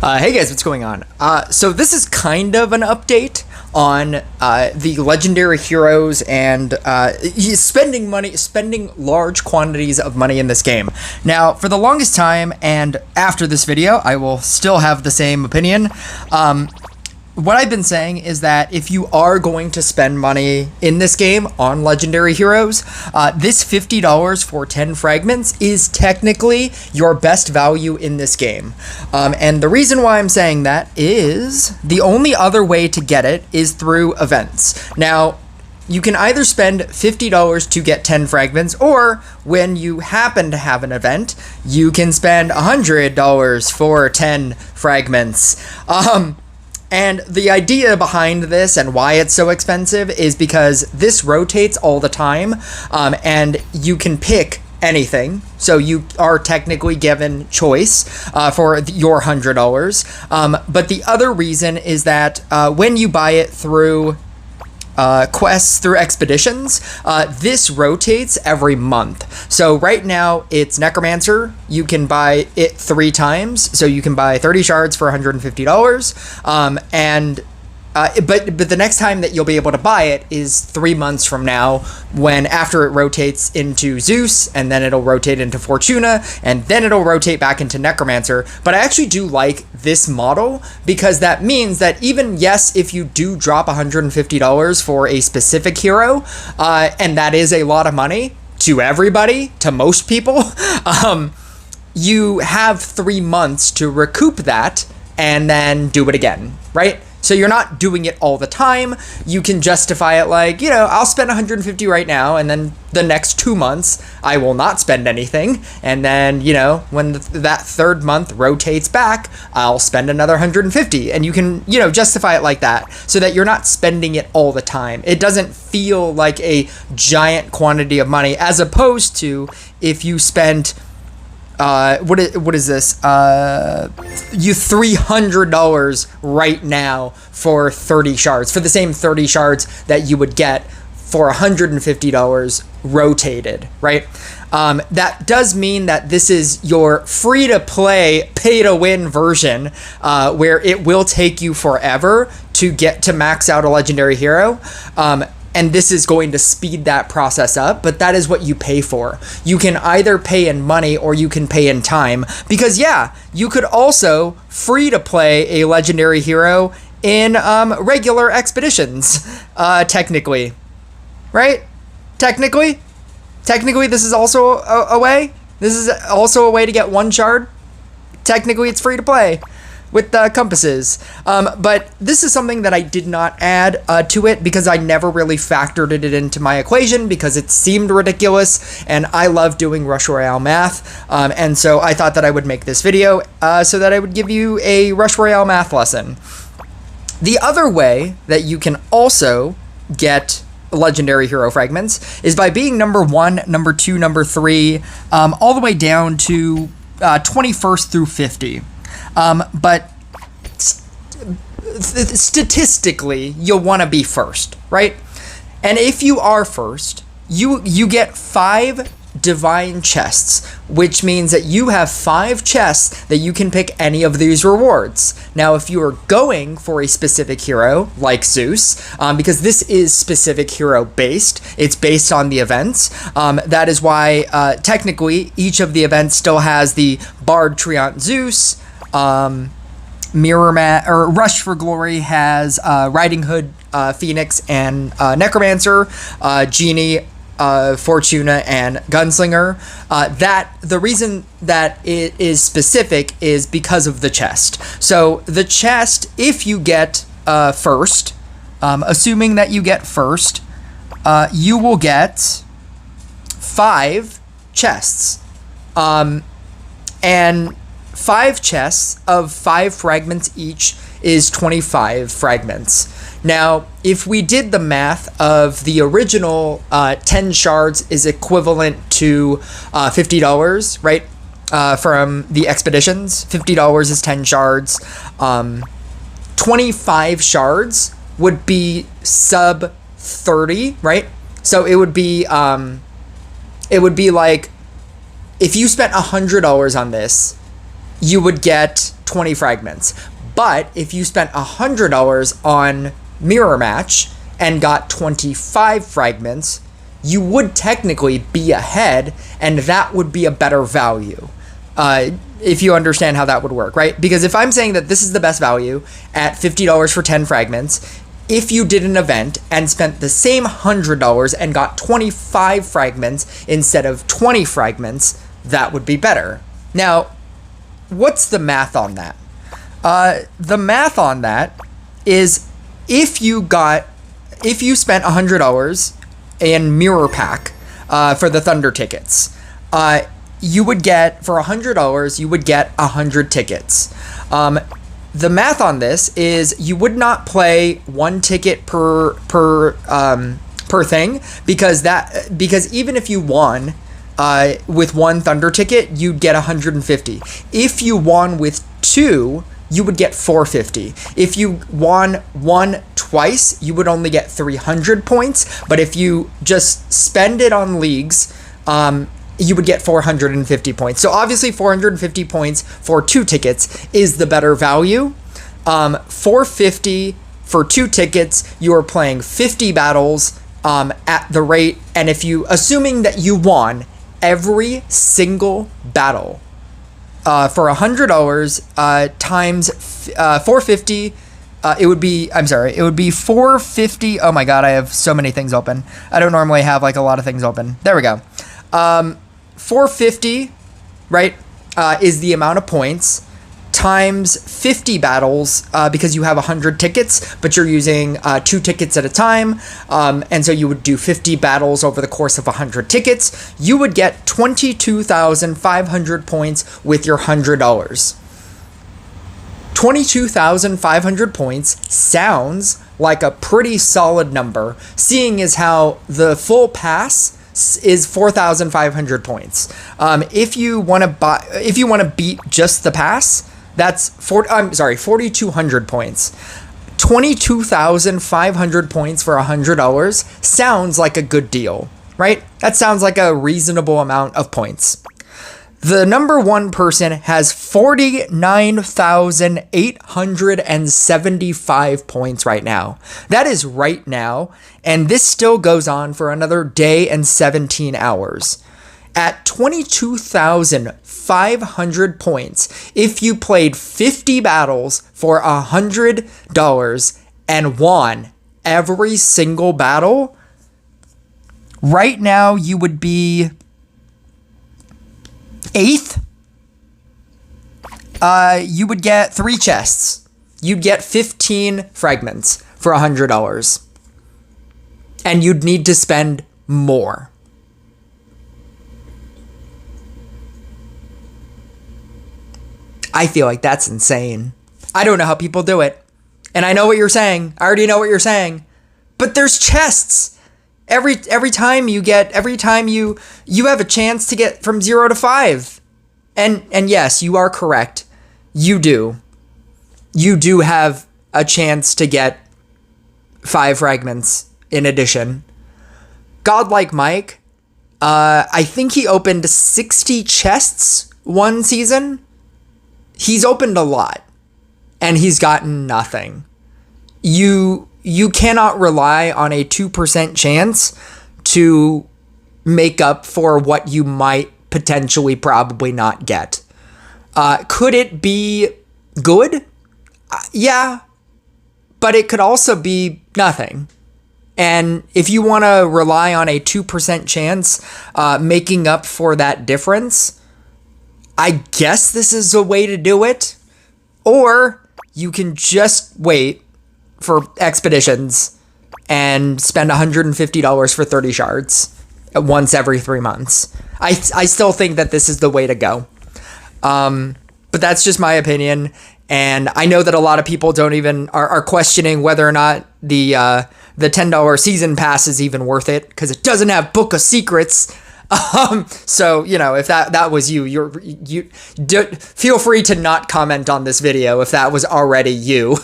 Hey guys, what's going on? So this is kind of an update on the legendary heroes and spending large quantities of money in this game. Now, for the longest time, and after this video, I will still have the same opinion. What I've been saying is that if you are going to spend money in this game on legendary heroes, this $50 for 10 fragments is technically your best value in this game. And the reason why I'm saying that is the only other way to get it is through events. Now, you can either spend $50 to get 10 fragments, or when you happen to have an event, you can spend $100 for 10 fragments. And the idea behind this and why it's so expensive is because this rotates all the time, and you can pick anything. So you are technically given choice for your $100. But the other reason is that when you buy it through quests, through expeditions, this rotates every month. So right now it's Necromancer. You can buy it 3 times, so you can buy 30 shards for $150, but the next time that you'll be able to buy it is 3 months from now, when after it rotates into Zeus, and then it'll rotate into Fortuna, and then it'll rotate back into Necromancer. But I actually do like this model, because that means that even, yes, if you do drop $150 for a specific hero, and that is a lot of money to everybody, to most people, you have 3 months to recoup that and then do it again, right? So you're not doing it all the time. You can justify it like, I'll spend $150 right now, and then the next 2 months I will not spend anything. And then, when that third month rotates back, I'll spend another $150. And you can, justify it like that, so that you're not spending it all the time. It doesn't feel like a giant quantity of money, as opposed to if you spent what is this? You $300 right now for 30 shards, for the same 30 shards that you would get for $150 rotated, right? That does mean that this is your free-to-play, pay-to-win version, where it will take you forever to get to max out a legendary hero. And this is going to speed that process up, but that is what you pay for. You can either pay in money or you can pay in time, because you could also free to play a legendary hero in regular expeditions, technically, right? Technically, this is also a way. This is also a way to get 1 shard. Technically, it's free to play with the compasses. But this is something that I did not add to it, because I never really factored it into my equation, because it seemed ridiculous, and I love doing Rush Royale math. And so I thought that I would make this video so that I would give you a Rush Royale math lesson. The other way that you can also get legendary hero fragments is by being number 1, number 2, number 3, all the way down to 21st through 50. But statistically, you'll want to be first, right? And if you are first, you get 5 divine chests, which means that you have 5 chests that you can pick any of these rewards. Now, if you are going for a specific hero, like Zeus, because this is specific hero based, it's based on the events. That is why, technically, each of the events still has the Bard Treant Zeus. Rush for Glory has Riding Hood, Phoenix, and Necromancer, Genie, Fortuna, and Gunslinger. The reason that it is specific is because of the chest. So the chest, if you get first, assuming that you get first, you will get 5 chests, and 5 chests of 5 fragments each is 25 fragments. Now, if we did the math of the original 10 shards is equivalent to $50, right? From the expeditions, $50 is 10 shards. 25 shards would be sub 30, right? So it would be like, if you spent $100 on this, you would get 20 fragments. But if you spent $100 on Mirror Match and got 25 fragments, you would technically be ahead, and that would be a better value. If you understand how that would work, right? Because if I'm saying that this is the best value at $50 for 10 fragments, if you did an event and spent the same $100 and got 25 fragments instead of 20 fragments, that would be better. Now, what's the math on that? The math on that is if you spent $100 in Mirror Pack for the Thunder tickets, you would get, for $100, you would get 100 tickets. The math on this is you would not play one ticket per thing, because even if you won with one Thunder ticket, you'd get 150. If you won with two, you would get 450. If you won one twice, you would only get 300 points. But if you just spend it on leagues, you would get 450 points. So obviously 450 points for 2 tickets is the better value. 450 for 2 tickets, you are playing 50 battles at the rate, and if you, assuming that you won every single battle, for $100 times 450, it would be 450. Oh my god, I have so many things open. I don't normally have like a lot of things open. There we go. 450, right, is the amount of points times 50 battles, because you have 100 tickets, but you're using 2 tickets at a time, and so you would do 50 battles over the course of 100 tickets. You would get 22,500 points with your $100. 22,500 points sounds like a pretty solid number, seeing as how the full pass is 4,500 points. If you want to beat just the pass, that's 4,200 points. 22,500 points for $100 sounds like a good deal, right? That sounds like a reasonable amount of points. The number one person has 49,875 points right now. That is right now, and this still goes on for another day and 17 hours. At 22,500 points, if you played 50 battles for $100 and won every single battle, right now you would be 8th. You would get 3 chests. You'd get 15 fragments for $100. And you'd need to spend more. I feel like that's insane. I don't know how people do it. And I know what you're saying. I already know what you're saying. But there's chests. Every time you have a chance to get from 0 to 5. And yes, you are correct. You do have a chance to get 5 fragments in addition. Godlike Mike, I think he opened 60 chests one season. He's opened a lot, and he's gotten nothing. You cannot rely on a 2% chance to make up for what you might potentially probably not get. Could it be good? Yeah, but it could also be nothing. And if you want to rely on a 2% chance making up for that difference, I guess this is a way to do it. Or you can just wait for expeditions and spend $150 for 30 shards once every 3 months. I still think that this is the way to go. But that's just my opinion. And I know that a lot of people don't even are questioning whether or not the $10 season pass is even worth it, because it doesn't have Book of Secrets. So, you know, if that was you feel free to not comment on this video if that was already you.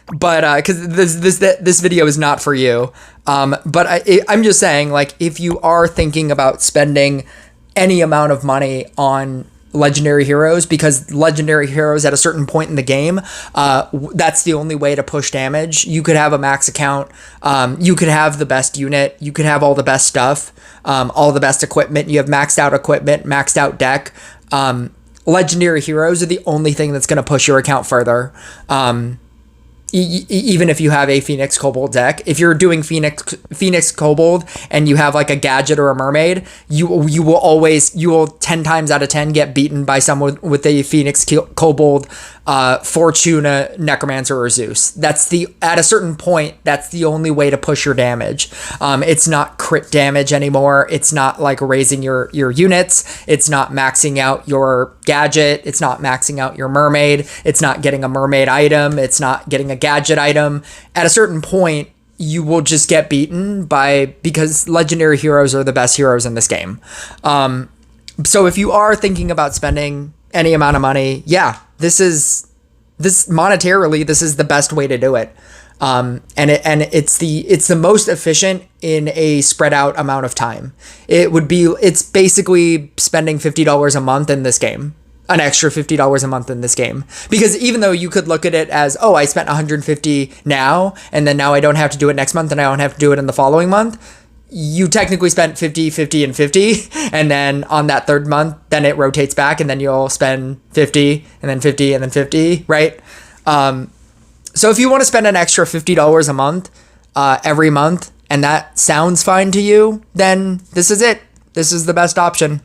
But because this video is not for you. But I'm just saying, like, if you are thinking about spending any amount of money on legendary heroes, because legendary heroes at a certain point in the game, that's the only way to push damage. You could have a max account, you could have the best unit, you could have all the best stuff, all the best equipment, you have maxed out equipment, maxed out deck. Legendary heroes are the only thing that's going to push your account further. Even if you have a Phoenix Kobold deck, if you're doing Phoenix Kobold and you have like a gadget or a mermaid, you will 10 times out of 10 get beaten by someone with a Phoenix Kobold, Fortuna, Necromancer, or Zeus. At a certain point, that's the only way to push your damage. It's not crit damage anymore. It's not like raising your units. It's not maxing out your gadget. It's not maxing out your mermaid. It's not getting a mermaid item. It's not getting a gadget item. At a certain point, you will just get beaten because legendary heroes are the best heroes in this game. So if you are thinking about spending any amount of money, yeah, this is the best way to do it. And it's the most efficient in a spread out amount of time. It's basically spending $50 a month in this game. An extra $50 a month in this game. Because even though you could look at it as, oh, I spent $150 now, and then now I don't have to do it next month, and I don't have to do it in the following month, you technically spent 50, 50, and 50, and then on that third month, then it rotates back, and then you'll spend 50, and then 50, and then 50, right? So if you want to spend an extra $50 a month, every month, and that sounds fine to you, then this is it. This is the best option.